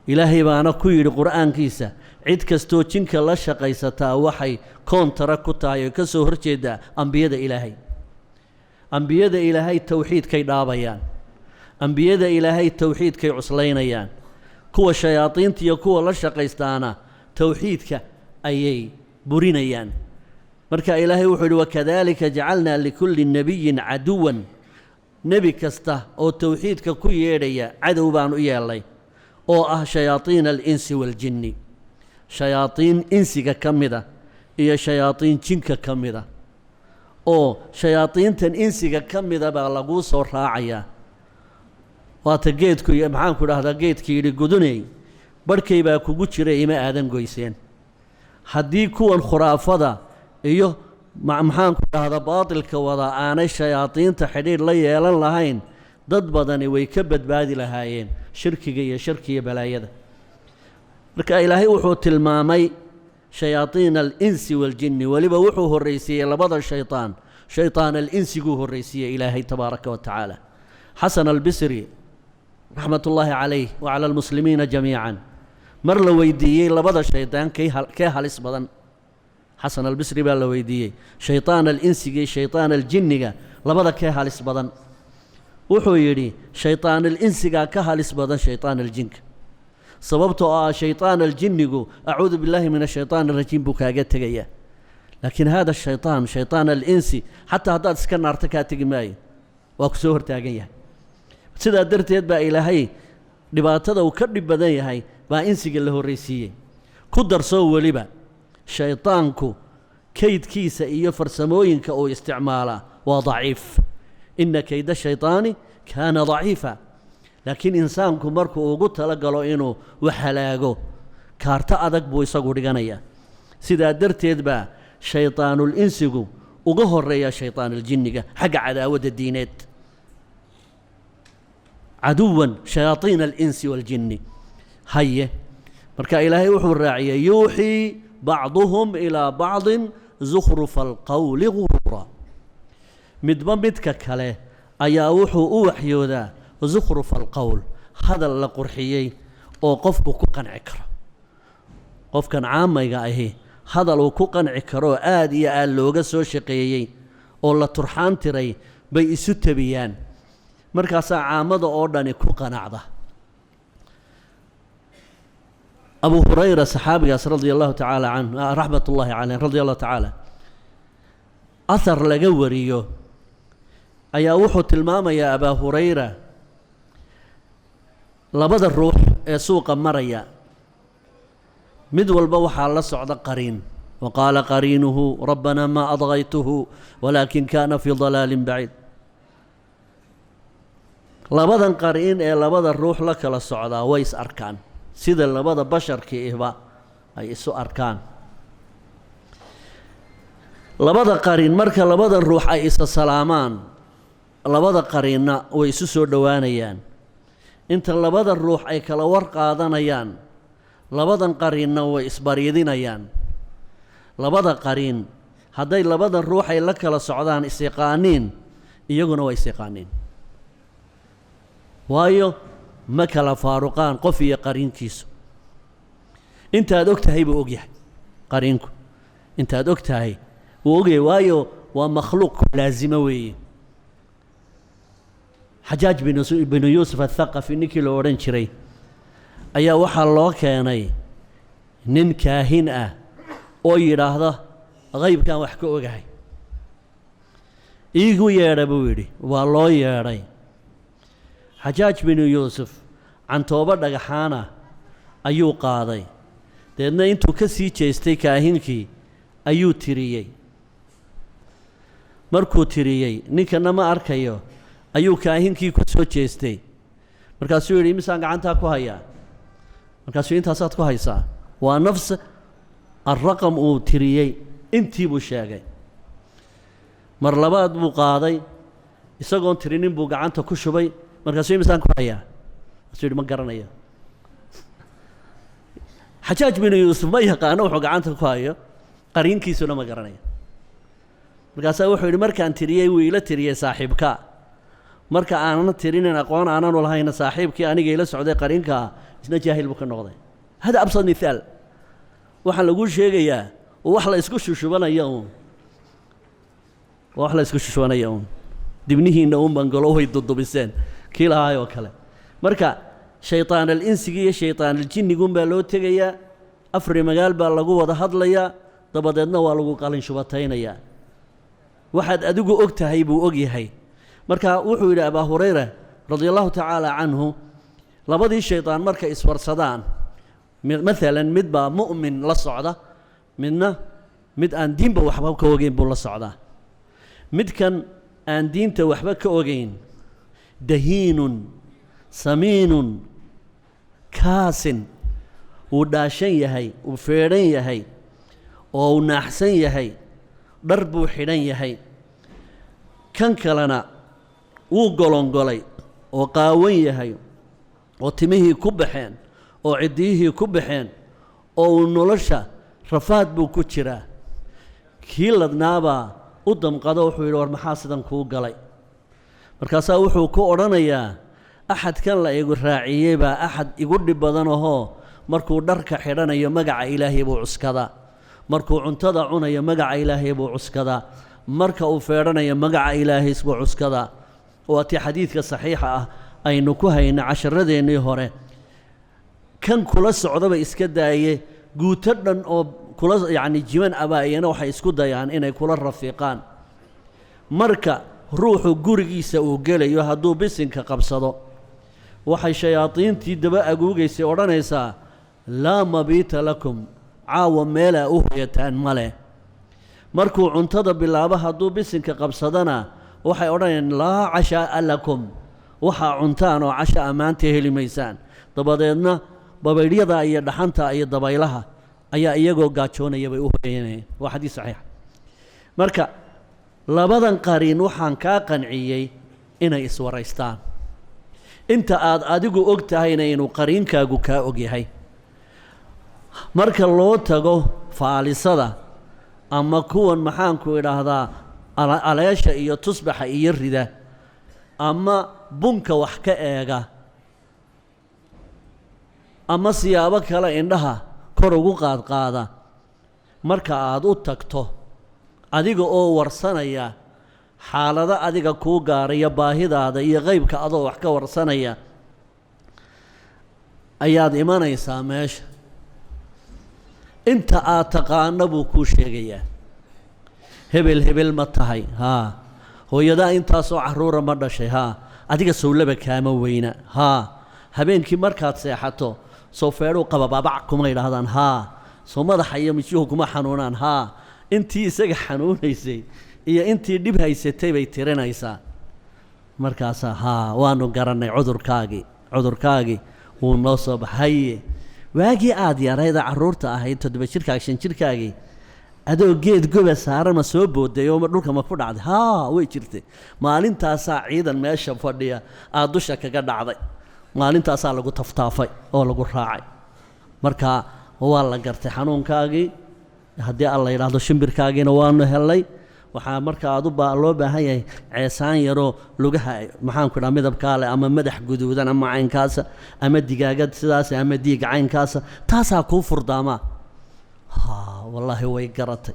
ilaahay baana ku yidhi qur'aankiisa cid kastoo jinka la shaqaysataa waxay koontara ku tahay oo ka soo horjeedaa ambiyada ilaahay towxiidkay dhaabayaan ambiyada ilaahay towxiidkay cuslaynayaan kuwa shayaadiinta iyo kuwa la shaqaystaana towxiidka ayay burinayaan marka ilaahay wuxuu yidhi wakadalika jacalnaa likulli nabiyin caduwan nebi kasta oo towxiidka ku yeedhaya cadow baan u yeelnay oo ah shayaaiina alinsi waaljinni shayaaiin insiga ka mida iyo shayaaiin jinka ka mida oo shayaaiintan insiga ka mida baa laguu soo raacayaa waata geedku iyo maxaanku dhahdaa geedkii yidhi guduney barhkay baa kugu jira ima aadan goyseen haddii kuwan khuraafada iyo maxaanku dhahdaa baatilka wada aanay shayaadiinta xidhiidh la yeelan lahayn dad badani way ka badbaadi lahaayeen shirkiga iyo sharkiya balaayada marka ilaahay wuxuu tilmaamay shayaaiina alinsi waaljinni weliba wuxuu horraysiiyey labada shaytaan alinsiguu horraysiiyey ilaahay tabaaraka wa tacaala xasan albisri raxmat ullaahi calayh wa cala almuslimiina jamiican mar la weydiiyey labada shaydaan kee halis badan xasan albisri baa la weydiiyey shaytaan alinsiga iyo shaytaan aljinniga labada kee halis badan wuxuu yidhi shaytaan alinsigaa ka halis badan shaytaan aljinka sababtoo ah shaytaan aljinnigu acuudu billaahi min ashaytaan arajiim buu kaaga tegayaa laakiin hada shaytaan alinsi xataa haddaad iska naarto kaa tegi maayo waa ku soo hortaagan yahay sidaa darteed baa ilaahay dhibaatada uu ka dhib badan yahay baa insiga la horraysiiyey كدر سو ولبا شيطانكو كيد كيس إيو فرسموينك أو استعماله وضعيف إن كيد الشيطان كان ضعيفا لكن إنسانكو مركو وقلت لقلو إنو وحلاقو كارتا أدك بو يساقو رغانيا سيدا درتيد با شيطان الإنسيقو وقهر ريا شيطان الجنيقة حق عداوة الدينات عدوا شياطين الإنس والجن هيا مركا إلهي وحو الراعية يوحي بعضهم إلى بعض زخرف القول غرورا مدك كله أيا وحو أوحيو ذا زخرف القول هذا اللي قرحيي أو قفك كوكان عكرة قف كان عام يقاهي هذا لو كوكان عكرة آدي آلوغا سو شقيي أو الله ترحان تري بي إسوت بيان مركاسا عامد أورداني كوكان عضا أبو هريرة صحابي رضي الله تعالى عنه رحمة الله عليه رضي الله تعالى أثر لقوريو أيا وحو تلماما يا أبا هريرة لبدا الروح سوق مريا مدول بوحى الله سعد قرين وقال قرينه ربنا ما أضغيته ولكن كان في ضلال بعيد لبدا قرين لبدا الروح لك للسعودة ويس أركان سيدا لبدا بشر كإهباء أي إسو أركان لبدا قرين مركا لبدا الروح أي إسو سلامان لبدا قرين ويسو سو دوانيان انت لبدا الروح أي كلا ورقادانيان لبدا قرين وإسباريدينيان لبدا قرين هداي لبدا الروح أي لك للسعودان إسيقانين إيقنا وإسيقانين وايو ما كلا فاروقان قفي قرين كيسو انت ادوكتهي بوغيح قرينكو انت ادوكتهي ووغي وايو ومخلوق لازموي حجاج بن يوسف الثقفي نيكي لو اورن جيري ايا waxa loo keenay nin kaahin ah oo yiraahdo qaybkan wax ka ogahay iigu yeedha buu yiri waa loo yeedhay حجاج بن يوسف عن توبة دغحانا أيو قاضي لأن أنتو كسي جيستي كاهنكي أيو تريي مركو تريي نيكنا ما أركيو أيو كاهنكي كسو جيستي مركاسو يري مسان قعنتا كوهيا مركاسو انتا سات كوهيسا ونفس الرقم او تريي انتي بو شاقي مرلبات بو قاضي إساقون ترينين بو قعنتا كشبي markaasuu imsaan ku hayaa asuu ma garanaya Xajaaj bin Yuusuf ma yaqaan wuxuu gacanta ku hayo qariinkiisuna ma garanaya markaasuu wuxuu yiri markaan tiriyay wiila tiriyay saaxiibka marka aanan tirinin aqoon aanan walahayn saaxiibkii aniga ila socday qariinka isna jaahil buu ka noqday hada absad misaal waxa lagu sheegayaa wax la isku shushubanayo dibnihiina bangalo way dudubiseen kiilaayo kale marka shaytaan al-insiga iyo shaytaan al-jinniga baa loo tagayaa afri magaal baa lagu wada hadlayaa dabadeedna waa lagu qalin shubataynaya waxaad adigu ogtahay buu og yahay marka wuxuu yiri Abu Hurayra radiyallahu ta'ala anhu labadii shaytaan marka iswarsadaan midalan mid baa mu'min la socda midna mid aan diinba waxba ka ogeyn buu la socdaa midkan aan diinta waxba ka ogeyn دهين سمين كاسن وداشن يهي وفيرن يهي او نحسن يهي ضرب وحيرن يهي كان كلنا وقلنقلي وقاوين يهي وتميه كبحين وعديه كبحين او نولشا رفاد بو كجرا كيلدنابا ودم قدو وحو يور محاسدن كو غلي markaasa wuxuu ku oranayaa ahad kan la igu raaciyay ba ahad igu dhib badan oo markuu dharka xidhanayo magaca Ilaahay buu cuskada markuu cuntada cunayo magaca Ilaahay buu cuskada marka uu feeranayo magaca Ilaahay buu cuskada oo tii xadiidka saxiixa ah aynu ku hayna casharadeenii hore kan kula socdaba iska daayay guuto dhan oo kula jiman abaayana waxay isku dayaan inay kula rafiiqaan marka ruuxu gurigiisa uu gelayo hadduu bisinka qabsado waxay shayaadiintii daba aguugaysay odhanaysaa laa mabiita lakum caawa meelaa u hoyataan ma leh markuu cuntada bilaabo hadduu bisinka qabsadana waxay odhanayaan laa cashaaa lakum waxaa cuntaan oo casha ammaanta heli maysaan dabadeedna babaydhyada iyo dhaxanta iyo dabaylaha ayaa iyagoo gaajoonaya bay u hoyanayeen waa xadiis saxiix marka labadan qariin waxaan kaa qanciyey inay iswaraystaan inta aad adigu og tahayna inuu qariinkaagu kaa og yahay marka loo tago faalisada ama kuwan maxaanku idhaahdaa aleesha iyo tusbaxa iyo rida ama bunka wax ka eega ama siyaabo kale indhaha kor ugu qaadqaada marka aad u tagto adiga oo warsanaya xaalado adiga kuu gaaraya baahidaada iyo qaybka adoo wax ka warsanaya ayaad imanaysaa meesha inta aad taqaano buu kuu sheegayaa hebel hebel ma tahay haa hooyadaa intaasoo carruura ma dhashay haa adiga sowlaba kaama weyna haa habeenkii markaad seexato soo feedhuu qabababac kuma idhaahdaan haa soo madaxa iyo mijyuhu kuma xanuunaan haa intii isaga xanuunaysay iyo intii dhib haysatay bay tirinaysaa markaasaa haa waanu garannay cudurkaagii wuu noo soo baxaye waagii aad yarayda carruurta ahayd 7 jirkaagi 5 jirkaagii adoo geed goba saarama soo booday oo dhulka ma ku dhacday haa way jirtay maalintaasaa ciidan meesha fadhiya aad dusha kaga dhacday maalintaasaa lagu taftaafay oo lagu raacay marka waa la gartay xanuunkaagii haddii alla yidhaahdo shimbirkaagiina waanu helay waxaa marka aad loo baahan yahay ceesaan yaroo lugaha maxaanku dhaha midabkaa leh ama madax guduudan ama caynkaasa ama digaagad sidaas ama diig caynkaasa taasaa kuu furdaamaa wallaahi way garatay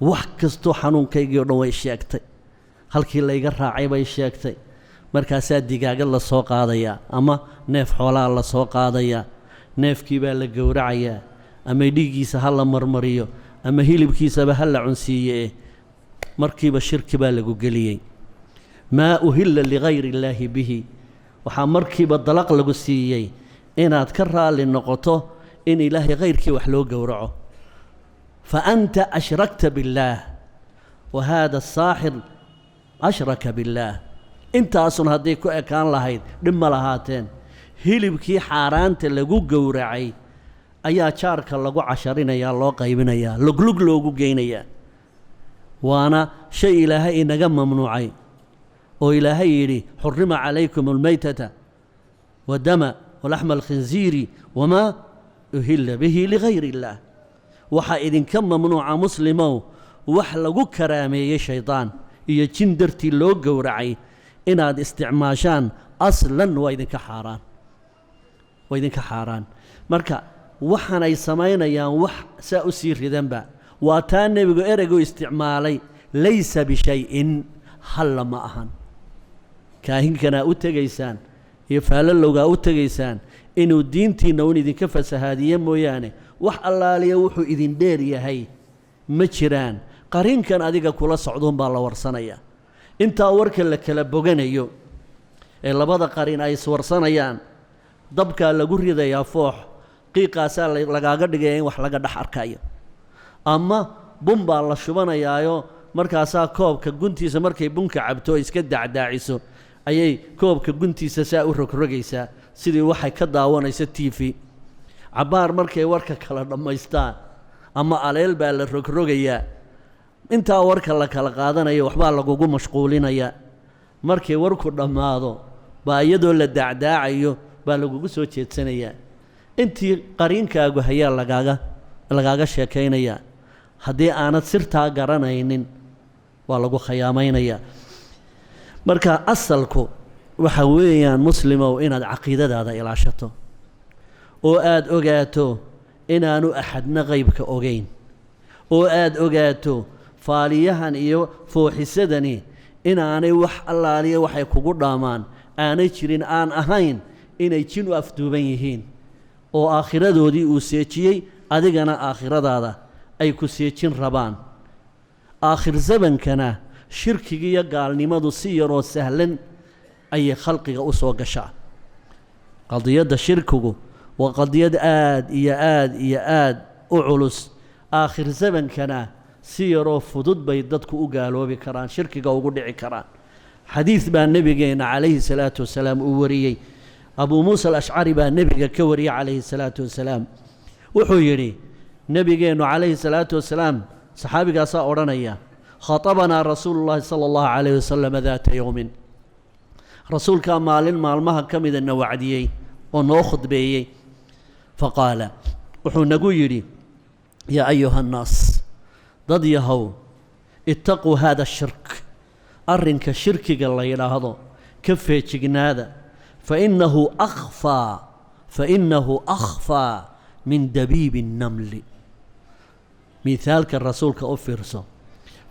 wax kastoo xanuunkaygii o dhan way sheegtay halkii layga raacay bay sheegtay markaasaa digaagad la soo qaadayaa ama neef xoolaa la soo qaadayaa neefkii baa la gowracayaa ama dhiiggiisa ha la marmariyo ama hilibkiisaba ha la cunsiiye markiiba shirki baa lagu geliyey maa uhilla ligayri illaahi bihi waxaa markiiba dalaq lagu siiyey inaad ka raalli noqoto in ilaahay kayrkii wax loo gowraco fa anta ashrakta biاllaah wa haada asaaxir ashraka biاllaah intaasun hadday ku ekaan lahayd dhib ma lahaateen hilibkii xaaraanta lagu gowracay ayaa jaarka lagu casharinayaa loo qaybinayaa luglug loogu geynayaa waana shay ilaahay inaga mamnuucay oo ilaahay yidhi xurima calaykum almaytata wadama walaxma alkhinziiri wamaa uhilla bihi ligayri illaah waxaa idinka mamnuuca muslimow wax lagu karaameeyey shaydaan iyo jin dartii loo gowracay inaad isticmaashaan aslan waa idinka xaaraan marka waxaanay samaynayaan wax saa u sii ridanba waa taa nebigu ereygu isticmaalay laysa bishay-in halla ma ahan kaahinkanaa u tegaysaan iyo faalalowgaa u tegaysaan inuu diintiinna un idinka fasahaadiye mooyaane wax allaaliya wuxuu idin dheer yahay ma jiraan qariinkan adiga kula socduunbaa la warsanayaa intaa warka la kala boganayo ee labada qariin ay iswarsanayaan dabkaa lagu ridayaa foox qiiqaasaa lagaaga dhigaya in wax laga dhex arkayo ama bun baa la shubanayaayo markaasaa koobka guntiisa markay bunka cabto oo iska dacdaaciso ayay koobka guntiisa saa u rogrogaysaa sidii waxay ka daawanayso t v cabbaar markay warka kala dhammaystaan ama aleel baa la rogrogayaa intaa warka la kala qaadanayo waxbaa lagugu mashquulinayaa markay warku dhammaado baa iyadoo la dacdaacayo baa lagugu soo jeedsanayaa intii qariinkaagu hayaa lagaaga sheekaynayaa haddii aanad sirtaa garanaynin waa lagu khiyaamaynayaa marka asalku waxa weeyaan muslimow inaad caqiidadaada ilaashato oo aad ogaato inaanu axadna qaybka ogayn oo aad ogaato faaliyahan iyo fooxisadani inaanay wax allaaliya waxay kugu dhaamaan aanay jirin aan ahayn inay jin u afduuban yihiin oo aakhiradoodii uu seejiyey adigana aakhiradaada ay ku seejin rabaan aakhir zamankana shirkigiiyo gaalnimadu si yaroo sahlan ayay khalqiga u soo gashaa qadiyadda shirkigu waa qadiyad aad iyo aad iyo aad وعلوس آخر زمن كان سيرو فضود بيدتك وقالوا بكران شركك وقدع كران حديث بان نبينا عليه الصلاة والسلام أوريي أبو موسى الأشعري بان نبينا كوري عليه الصلاة والسلام وحيري نبينا عليه الصلاة والسلام صحابي قاسا أورانيا خاطبنا رسول الله صلى الله عليه وسلم ذات يوم رسول كان مالمها كمد النوعديي ونأخذ بيي فقال وحو نقول يا أيها الناس ضديهو اتقوا هذا الشرك أرنك شركي قال الله إلى هذا كفيت هذا فإنه أخفى من دبيب النمل مثال كالرسول كأفرسه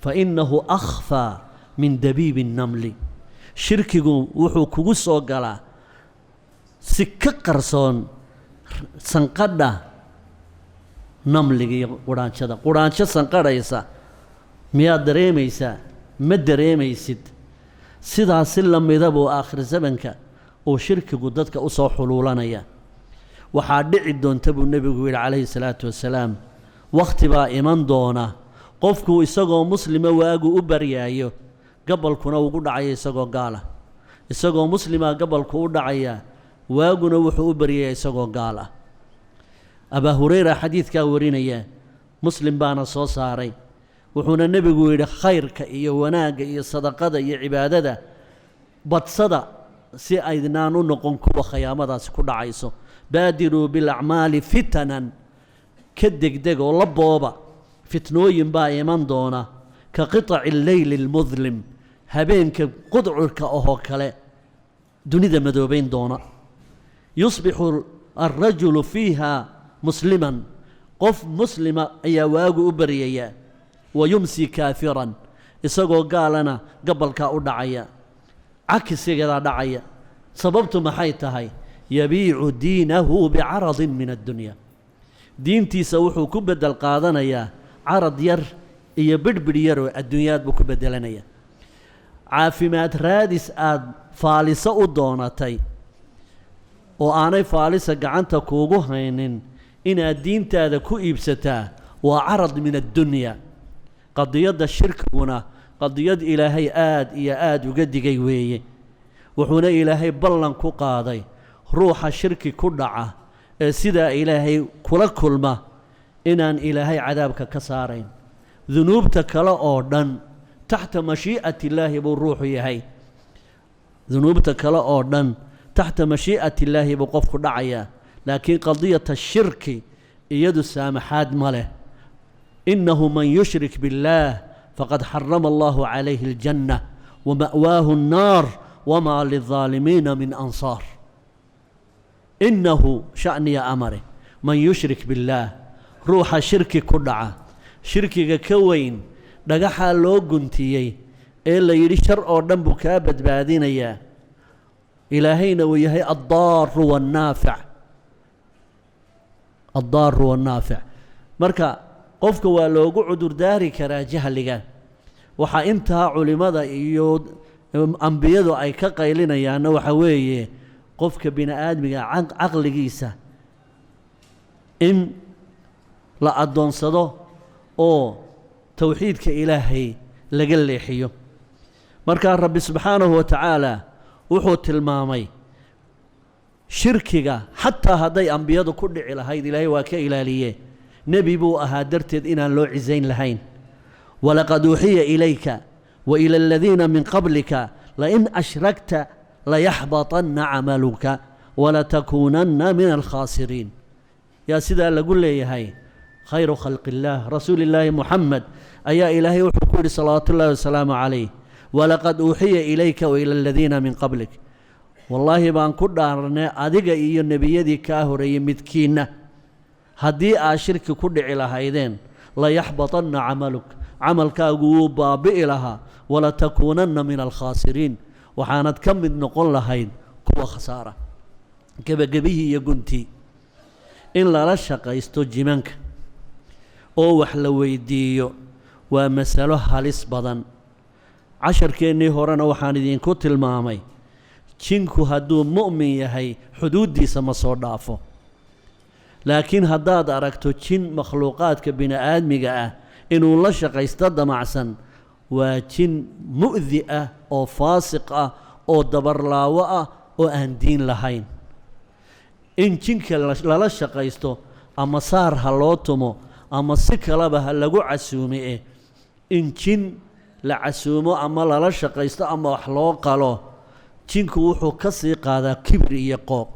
فإنه أخفى من دبيب النمل شركي وحو كوسو قال سكة قرصون سنقدة نملي قرانشة سنقدة يسا ميا دريميسا ما دريميسد سيدا سلم يذبو آخر زمنك oo shirkigu dadka u soo xuluulanaya waxaa dhici doonta buu nabigu yiri calayhi salaatu wasalaam waqti baa iman doona qofku isagoo muslima waagu u baryaayo gabalkuna ugu dhacay isagoo gaala isagoo muslima gabalku u dhacaya waaguna wuxuu u baryay isagoo gaala Abu Hurayra xadiidka warinaya muslim baana soo saaray wuxuuna nabigu yiri khayrka iyo wanaaga iyo sadaqada iyo cibaadada badsada si aydnaan u noqon kuwa khiyaamadaas ku dhacayso baadiru bil a'maali fitanan ka degdeg oo la booba fitnooyin baa iman doona ka qita'i al-layl al-mudlim habeenka qudcurka oo kale dunida madoobayn doona yusbihu ar-rajulu fiha musliman qof muslima ayaa waagu u bariyaya wa yumsi kaafiran isagoo gaalana gabalka u dhacaya عكسيغا دعيا سببت ما حيتهاي يبيع دينه بعرض من الدنيا دينتي سوحو كبدل قادنيا عرض ير يا بدبر ير الدنيا بو كبدلنيا عافيمات رادس اد فالسه ودونتي oo aanay faalisa gacanta kuugu haynin inaad diintaada ku iibsataa waa arad min ad-dunya qadiyada shirkuna qadiyad ilaahay aad uga digay weeye wuxuuna ilaahay ballan ku qaaday ruuxa shirki ku dhaca ee sida ilaahay kula kulma inaan ilaahay cadaabka ka saarayn dunuubta kale oo dhan taxta mashii'ati ilaahi buu ruuxu yahay dunuubta kale oo dhan taxta mashii'ati ilaahi buu qofku dhacaya laakiin qadiyada shirki iyadu saamaxaad ma leh innahu man yushrik billaah فقد حرم الله عليه الجنة ومأواه النار وما للظالمين من أنصار إنه شأن يا أمره من يشرك بالله روح شرك كدعة شرك كوين دقحا لو قنتيي إلا يري شر أو دنبو كابد بعدين إياه إلهينا ويهي الضار والنافع الضار والنافع مركا قفك ولو عذر داري كرا جهلغا waxa inta culimada iyo ambiyadu ay ka qaylinayaan waxa weeye qofka bini aadmiga aqligiisa in la adoonsado oo tawxiidka ilaahay laga leexiyo marka rabbi subhanahu wa ta'ala wuxuu tilmaamay shirkiga hatta haday ambiyadu ku dhici lahayd ilaahay waa ka ilaaliye nabi buu ahaa darteed inaan loo ciisayn lahayn ولقد أوحي إليك وإلى الذين من قبلك لئن أشركت ليحبطن عملك ولتكونن من الخاسرين يا سيدي لقول لي هاي خير خلق الله رسول الله محمد أيا إلهي وحكول صلاة الله والسلام عليه ولقد أوحي إليك وإلى الذين من قبلك والله بان كدارنا أدق إيو النبي يدي كاهري مدكين هدي أشرك كد إلى هيدين لا يحبطن عملك عملك بابئ لها ولا تكونن من الخاسرين وحانت كم من نقول لهين كوا خسارة كبقبيه يقنتي إن لا رشق يستوجي منك أو وحلويديو ومسألة هالس بدن 10 كيني هورنا وحاندين كو تلمامي جينكو هادو مؤمن يهي حدود دي سما سو دافو laakiin haddaad aragto jin makhluuqaadka bini aadmiga ah inuu la shaqaysto damacsan waa jin mu'di ah oo faasiq ah oo dabarlaawo ah oo aan diin lahayn. in jinka lala shaqaysto ama saar ha loo tumo ama si kaleba ha lagu casuume in jin la casuumo ama lala shaqaysto ama wax loo qalo jinku wuxuu ka sii qaadaa kibir iyo qooq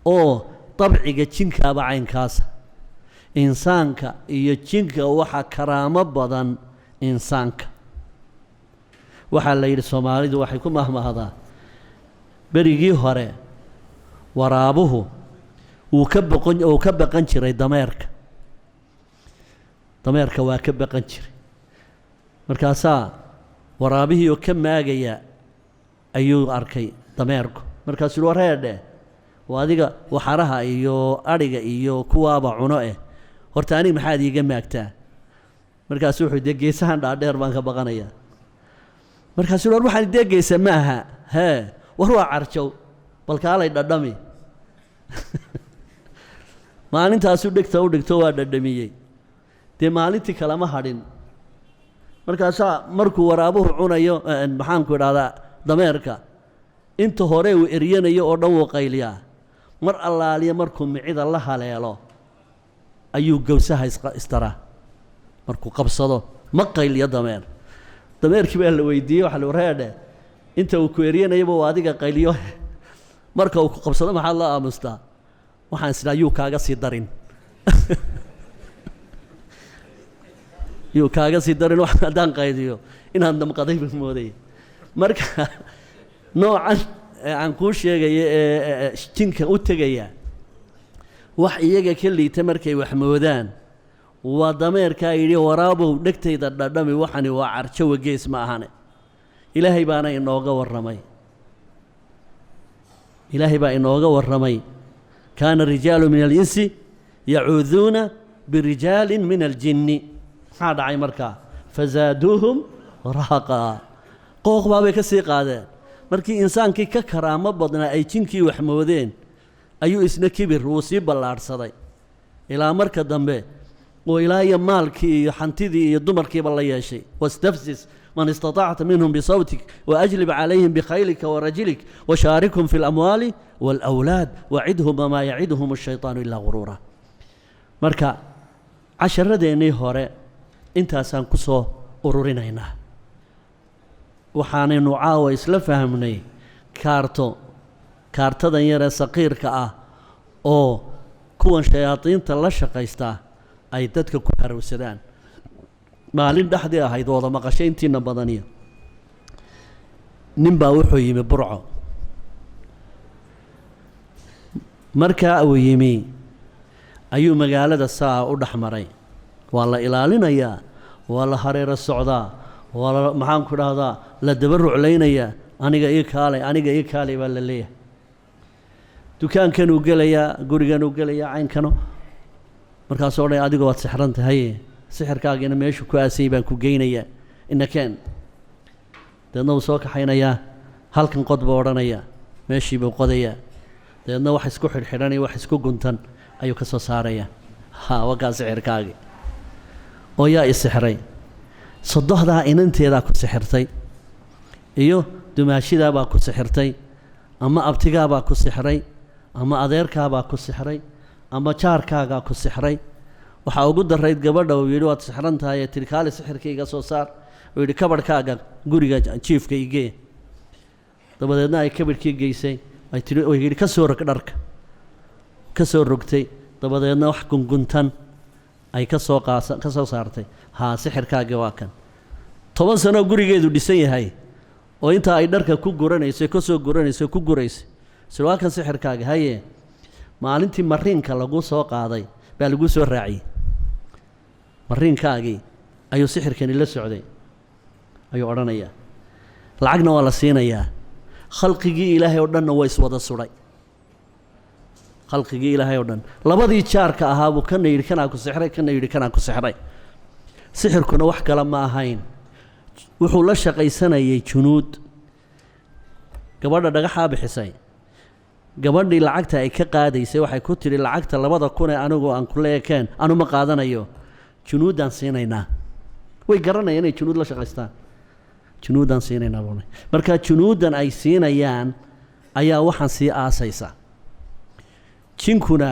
oo dabciga jinkaaba caynkaasa. insaanka iyo jinka waxa karaamo badan insaanka. waxaa la yidhi soomaalidu waxay ku mahmahdaa berigii hore waraabuhu wuu ka baqan jiray dameerka waa ka baqan jiray. markaasaa waraabihii oo ka maagaya ayuu arkay dameerku, markaasuu war heedhe waa adiga waxaraha iyo adhiga iyo kuwaaba cuno horta aniga maxaad iiga maagtaa? markaasuu wuxuu dee geesahan dhaadheer baan ka baqanayaa. markaasuu war waxaan dee geesa ma aha war waa carjow balkaalay dhadhami. maalintaasuu dhegta u dhigto waa dhadhamiyey, dee maalintii kalama hadhin. markaasaa markuu waraabuhu cunayo maxaanku idhahdaa dameerka inta hore uu eryanayo oo dhan wuu qayliyaa, mar allaaliya markuu micida la haleelo ayuu gowsaha istaraa. markuu qabsado ma qayliyo dameerkii baa la weydiiyey waxa la wareedhe inta uu ku eryanayaba waa adiga qayliyo marka uu ku qabsado maxaad la aamustaa? waxaan isdhaa yuu kaaga sii darin yuu kaaga sii darin wax haddaan qayliyo inaad damqaday baan moodaya. marka noocan aan kuu sheegayo ee jinka u tegaya wax iyaga ka liita markay wax moodaan waa dameerkaa yidhi waraabow dhegtayda dhadhami waxani waa carjowa gees ma ahane. ilaahay baana inooga warramay, ilaahay baa inooga warramay kaana rijaalu min alinsi yacuuduuna birijaalin min aljinni. maxaa dhacay markaa? fazaaduuhum rahaqaa, qooq baabay ka sii qaadeen. markii insaankii ka karaamo badnaa ay jinkii wax moodeen ayuu isna kibir wuu sii ballaadhsaday ilaa marka dambe oo ilaa iyo maalkii iyo xantidii iyo dumarkiiba la yeeshay. wastafsis man istatacta minhum bisawtik waajlib calayhim bikhaylika warajilik washaarikhum fi اlamwaali wاlأwlaad wacidhum wamaa yacidhum الshayطaanu ilaa guruura. marka casharadeenii hore intaasaan ku soo ururinaynaa. waxaanaynu caawa isla fahmnay kaartadan yaree saqiirka ah oo kuwan shayaadiinta la shaqaystaa ay dadka ku harowsadaan. maalin dhexdii ahayd wada maqashay intiina badaniya nin baa wuxuu yimi burco. markaa uu yimi ayuu magaalada saa u dhex maray. waa la ilaalinayaa, waa la hareero socdaa, waa la maxaanku dhahdaa la daba ruclaynayaa. aniga ii kaalay baa la leeyahay. dukaankanuu gelayaa, guriganuu gelayaa, caynkano. markaasuu odhanaya adigu waad sixran tahaye sixirkaagiina meeshu ku aasayay baan ku geynayaa inakeen. dabeedna wuu soo kaxaynayaa, halkan qod buu odhanayaa, meeshii buu qodayaa. dabeedna wax isku xidhxidhanaya wax isku guntan ayuu ka soo saarayaa. wakaa sixirkaagii oo yaa i sixray. sodohdaa inanteedaa ku sixirtay iyo dumaashidaabaa ku sixirtay ama abtigaabaa ku sixray ama adeerkaabaa ku sixray ama jaarkaagaa ku sixray. waxaa ugu darayd gabadha uu yidhi waad sixran tahay ee tirkaali sixirka iga soo saar. uu yidhi kabadhkaaga guriga jiifka igee. dabadeedna ay kabadhkii geysay ay tii yidhi ka soo rog dharka, ka soo rogtay. dabadeedna wax gunguntan ay ka soo saartay. sixirkaagii waa kan. 10 sano gurigeedu dhisan yahay oo intaa ay dharka ku guranayso ka soo guranayso ku guraysay. waa kan sixirkaagii haye. maalintii mariinka lagu soo qaaday baa lagu soo raaciyey. mariinkaagii ayuu sixirkani la socday ayuu odhanayaa. lacagna waa la siinayaa. khalqigii ilaahay oo dhanna waa iswada suday. khalqigii ilaahay oo dhan labadii jaarka ahaa buu kana yidhi kanaa ku sixray, kana yidhi kanaa ku sixray. sixirkuna wax kale ma ahayn, wuxuu la shaqaysanayay junuud. gabadha dhagaxaa bixisay gabadhii lacagta ay ka qaadaysay waxay ku tiri lacagta 2,000 ee anigu aan ku leekeen anu ma qaadanayo junuudan siinaynaa way garanayaan inay junuud la shaqaystaan junuudan siinaynaa buu marka junuudan ay siinayaan ayaa waxaan sii aasaysa jinkuna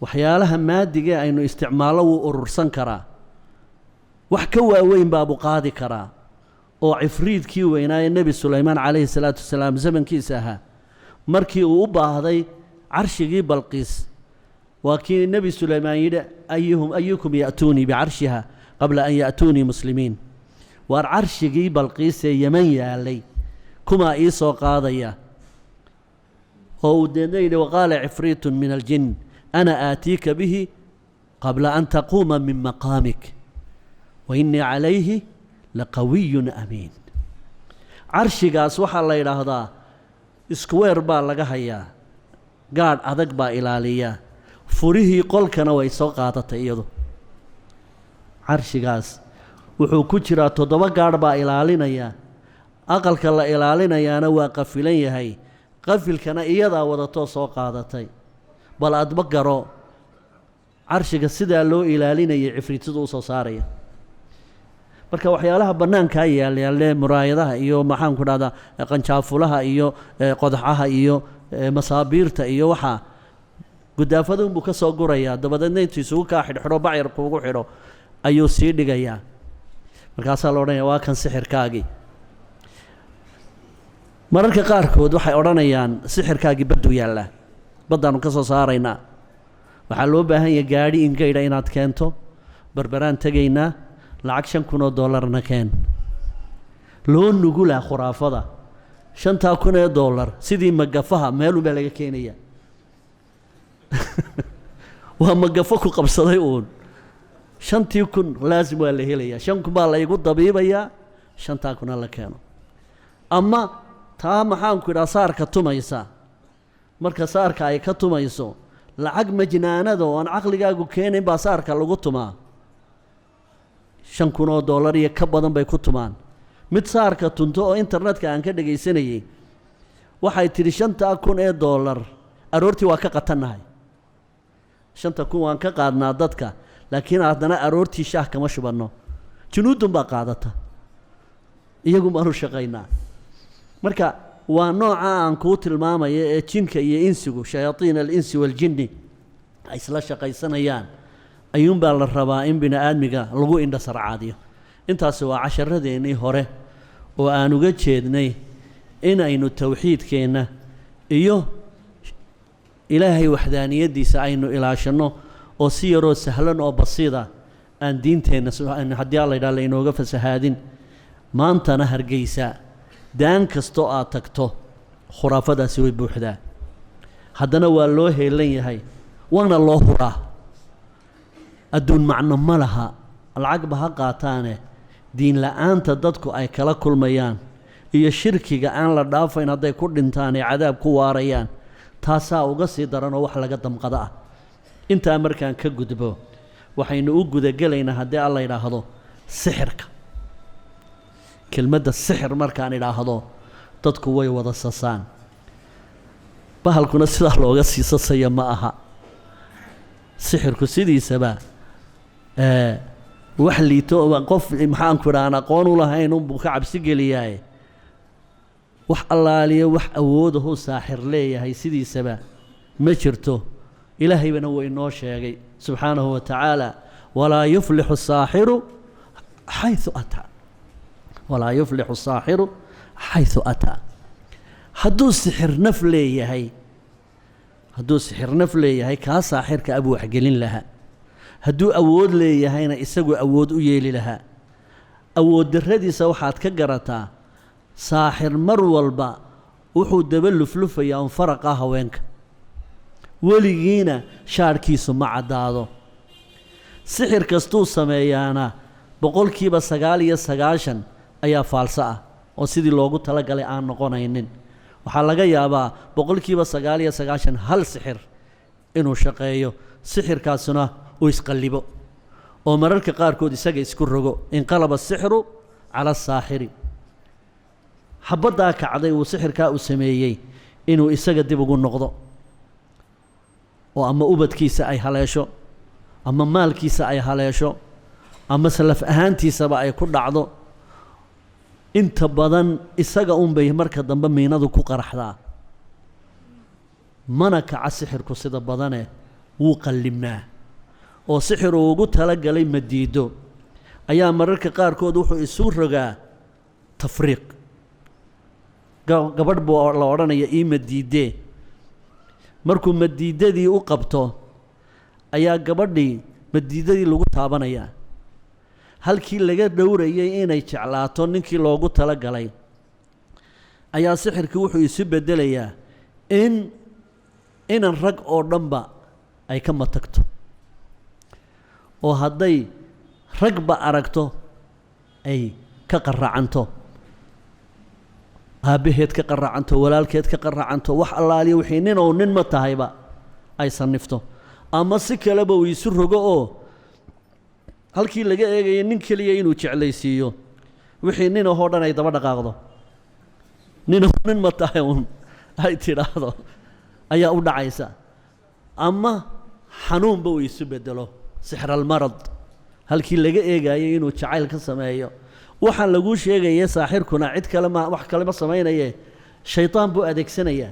waxyaalaha maadiga aynu isticmaalo wuu urursan karaa wax ka waaweyn baa buu qaadi karaa oo cifriidkii weynaa nabi Suleymaan calayhi salaatu wasalaam zamankiisa ahaa markii uu u baahday carshigii Balqiis waa kii nabi Suleymaan yidhi ayyukum ya'tuuni bicarshiha qabla an ya'tuuni muslimiin waar carshigii Balqiis ee Yemen yaalay kuma ii soo qaadaya oo uu deeday waqaala cifriitun min aljin ana aatiika bihi qabla an taquuma min maqaamik wa inni calayhi laqawiyyun amiin carshigaas waxaa la yidhaahdaa square baa laga hayaa gaadh adag baa ilaaliya furihii qolkana way soo qaadatay iyadu carshigaas wuxuu ku jiraa 7 gaadh baa ilaalinaya aqalka la ilaalinayaana waa qafilan yahay qafilkana iyadaa wadatoo soo qaadatay bal adba garo carshiga sidaa loo ilaalinayay cifriitadu u soo saaraya marka waxyaalaha bannaanka yaal muraayadaha iyo maxaan ku dhahdaa qanjaafulaha iyo qodaxaha iyo masaabiirta iyo waxa gudaafada buu ka soo gurayaa dabadeedna intuu isugu ka xidhxidho bacir kuugu xidho ayuu sii dhigayaa markaasaa la odhanayaa waa kan sixirkaagii mararka qaarkood waxay odhanayaan sixirkaagii baddu yaallaa baddaanu ka soo saaraynaa waxaa loo baahan yahay gaadhi ingaydha inaad keento barbaraan tegaynaa lacag $5,000 keen loo nugulaa khuraafada $5,000 sidii magafaha meelun baa laga keenaya waa magafo ku qabsaday uun 5,000 laazim waa la helayaa 5,000 baa la igu dabiibayaa 5,000 la keeno ama taa maxaan ku idhaa saarka tumaysa marka saarka ay ka tumayso lacag majnaanada oo aan caqligaagu keenayn baa saarka lagu tumaa $5,000 iyo ka badan bay ku tumaan mid saarka tunto oo internetka aan ka dhagaysanayay waxay tiri $5,000 aroortii waa ka qatannahay 5,000 waan ka qaadnaa dadka laakiin haddana aroortii shaah kama shubanno junuudun baa qaadata iyagu maanu shaqaynaa marka waa nooca aan kuu tilmaamaya ee jinka iyo insigu shayaaiin alinsi waljinni ay isla shaqaysanayaan ayuunbaa la rabaa in bini aadmiga lagu indha sarcaadiyo intaasi waa casharadeenii hore oo aan uga jeednay inaynu tawxiidkeenna iyo ilaahay waxdaaniyadiisa aynu ilaashanno oo si yaroo sahlan oo basiida aan diinteenna haddii alla yidhaha laynooga fasahaadin maantana Hargeysa daan kastoo aad tagto khuraafadaasi way buuxdaa haddana waa loo heelan yahay waana loo huraa adduun macno ma laha lacagba ha qaataane diin la'aanta dadku ay kala kulmayaan iyo shirkiga aan la dhaafayn hadday ku dhintaan ee cadaab ku waarayaan taasaa uga sii daranoo wax laga damqada ah intaa markaan ka gudbo waxaynu u gudagelaynaa haddii alla yidhaahdo sixirka kelmadda sixir markaan idhaahdo dadku way wada sasaan bahalkuna sidaa looga sii sasaya ma aha sixirku sidiisaba wax liito qof maxaan ku idhahaan aqoon u lahayn unbuu ka cabsi geliyaaye wax allaaliya wax awoodahuu saaxir leeyahay sidiisaba ma jirto ilaahaybana wuu inoo sheegay subxaanahu wa tacaala walaa yuflixu saaxiru xaysu ataa walaa yuflixu saaxiru xaysu ataa hadduu sixir naf leeyahay kaa saaxirka abuu waxgelin lahaa hadduu awood leeyahayna isagu awood u yeeli lahaa awood darradiisa waxaad ka garataa saaxir mar walba wuxuu daba luflufayaa un faraqa haweenka weligiina shaarhkiisu ma caddaado sixir kastuu sameeyaana 99% ayaa faalso ah oo sidii loogu talagalay aan noqonaynin waxaa laga yaabaa 99% hal sixir inuu shaqeeyo sixirkaasuna uu isqallibo oo mararka qaarkood isaga isku rogo inqalaba asixru cala asaaxiri xabaddaa kacday uu sixirkaa u sameeyey inuu isaga dib ugu noqdo oo ama ubadkiisa ay haleesho ama maalkiisa ay haleesho ama salaf ahaantiisaba ay ku dhacdo inta badan isaga bay marka dambe miinadu ku qaraxdaa mana kaca sixirku sida badane wuu qallimnaa oo sixir uu ugu talagalay madiido ayaa mararka qaarkood wuxuu isu rogaa tafriiq gabadh buu la odhanaya ii madiidee markuu madiidadii u qabto ayaa gabadhii madiidadii lagu taabanayaa halkii laga dhowrayay inay jeclaato ninkii loogu talagalay ayaa sixirkii wuxuu isu bedelayaa inan rag oo dhanba ay ka matagto oo hadday ragba aragto ay ka qaraacanto aabaheed ka qaraacanto walaalkeed ka qaraacanto wax allaaliya wixii nin oo nin ma tahayba ay sanifto ama si kaleba uu isu rogo oo halkii laga eegayay nin keliya inuu jeclaysiiyo wixii nin oo dhan ay daba dhaqaaqdo nin ma tahay uun ay tidhaahdo ayaa u dhacaysa ama xanuunba uu isu bedelo sixr almarad halkii laga eegayay inuu jacayl ka sameeyo waxaan lagu sheegaya saaxirkuna cid kale ma wax kale ma sameeynaye shaytaan buu adeegsanayaa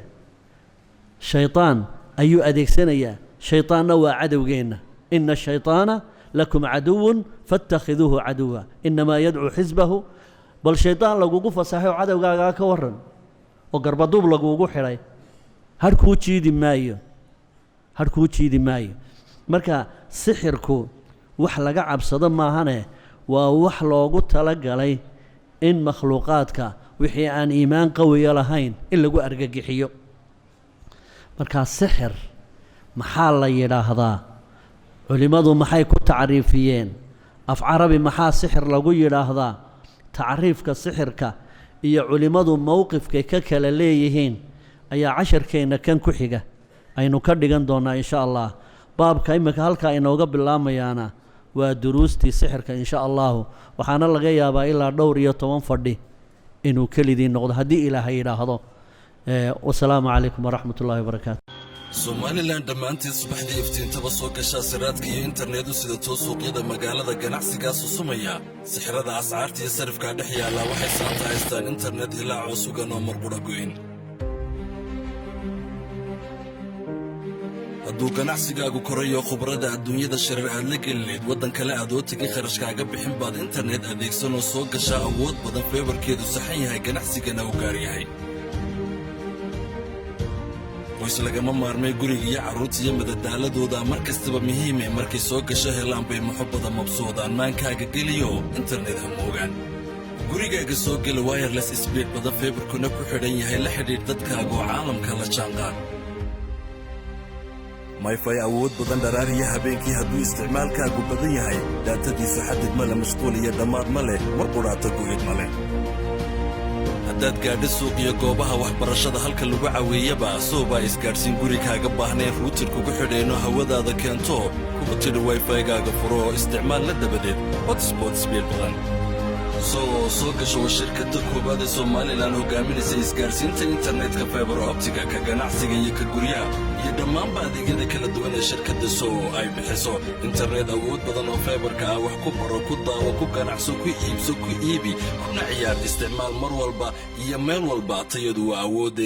shaytaan ayuu adeegsanayaa shaytaanna waa cadowgeena inna shaytaana lakum caduwun fattakhiduuhu caduwa inamaa yadcuu xisbahu bal shaytaan lagugu fasaxay oo cadowgaagaa ka waran oo garbaduub lagugu xidhay harkuu jiidi maayo marka sixirku wax laga cabsado maahane waa wax loogu talagalay in makhluuqaadka wixii aan iimaan qawiya lahayn in lagu argagixiyo marka sixir maxaa la yidhaahdaa culimmadu maxay ku tacriifiyeen af carabi maxaa sixir lagu yidhaahdaa tacriifka sixirka iyo culimmadu mowqifkay ka kala leeyihiin ayaa casharkeenna kan ku xiga aynu ka dhigan doonaa insha allah baabka imika halkaa inooga bilaamayaana waa duruustii sixirka insha allahu waxaana laga yaabaa ilaa dhowr iyo 10 fadhi inuu kelidii noqdo haddii ilaahay yidhaahdo wasalaamu calaykum waraxmat ullahi wabarakaatu somalilan dhammaanteed subaxdii iftiintaba soo gashaa siraadka iyo internetu sida too suuqyada magaalada ganacsigaa susumaya sixirada ascaarta iyo sarifkaa dhex yaallaa waxay saanta haystaan internet ilaa coosugan oo marqudha goyn hadduu ganacsigaagu korayo khubrada adduunyada sharar aad la gelineed waddan kale aad oo tegin kharashkaaga bixin baad internet adeegsanoo soo gashaa awood badan feebarkeedu saxan yahay ganacsigana u gaar yahay qoys lagama maarmay guriga iyo carruurta iyo madadaaladooda mar kastaba muhiime markay soo gasho helaan bay muxubbada mabsuudaan maankaaga geliyo internet ha moogaan gurigaaga soo gela wireless speed badan feebarkuna ku xidhan yahay la xidhiidh dadkaaga oo caalamka la jaanqaad mayfay awood badan dharaariya habeenkii hadduu isticmaalkaagu badan yahay daatadiisu xadid ma le mashquul iyo dhammaad ma leh mar qudhaata go'id ma leh haddaad gaadho suuq iyo goobaha waxbarashada halka lagu caweeyaba soobaa isgaadhsiin gurigaaga baahnayn ruutir kugu xidheenno hawadaada keento kugu tidhi wayfaygaaga furo oo isticmaal la dabadeed hotspot sbiid badan soo gasho waa shirkadda koowaad ee somalilan hogaaminaysa isgaadhsiinta internetka faibar optiga ka ganacsiga iyo ka guryaha iyo dhammaanba adeegyada kala duwan ee shirkadda soo ay bixiso internet awood badan oo faibarka ah wax ku baro ku daawo ku ganacso ku iibso ku iibi kuna ciyaar isticmaal mar walba iyo meel walba tayadu waa awoodee